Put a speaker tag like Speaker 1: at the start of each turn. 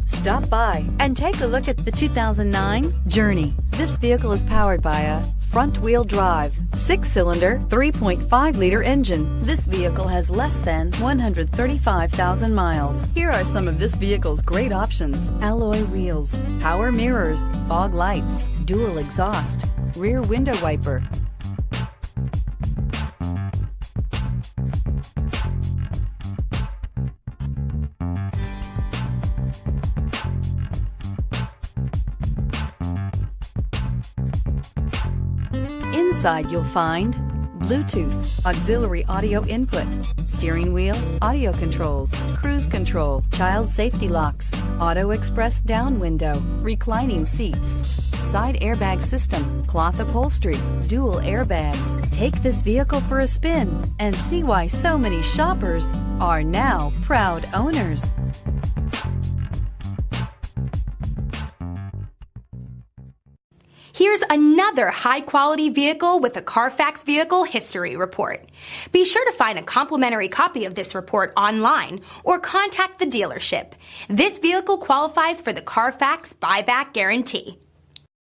Speaker 1: Stop by and take a look at the 2009 Journey. This vehicle is powered by a front-wheel drive, 6-cylinder, 3.5-liter engine. This vehicle has less than 135,000 miles. Here are some of this vehicle's great options: alloy wheels, power mirrors, fog lights, dual exhaust, rear window wiper. Inside you'll find Bluetooth, auxiliary audio input, steering wheel audio controls, cruise control, child safety locks, auto express down window, reclining seats, side airbag system, cloth upholstery, dual airbags. Take this vehicle for a spin and see why so many shoppers are now proud owners.
Speaker 2: Here's another high-quality vehicle with a Carfax Vehicle History Report. Be sure to find a complimentary copy of this report online or contact the dealership. This vehicle qualifies for the Carfax Buyback Guarantee.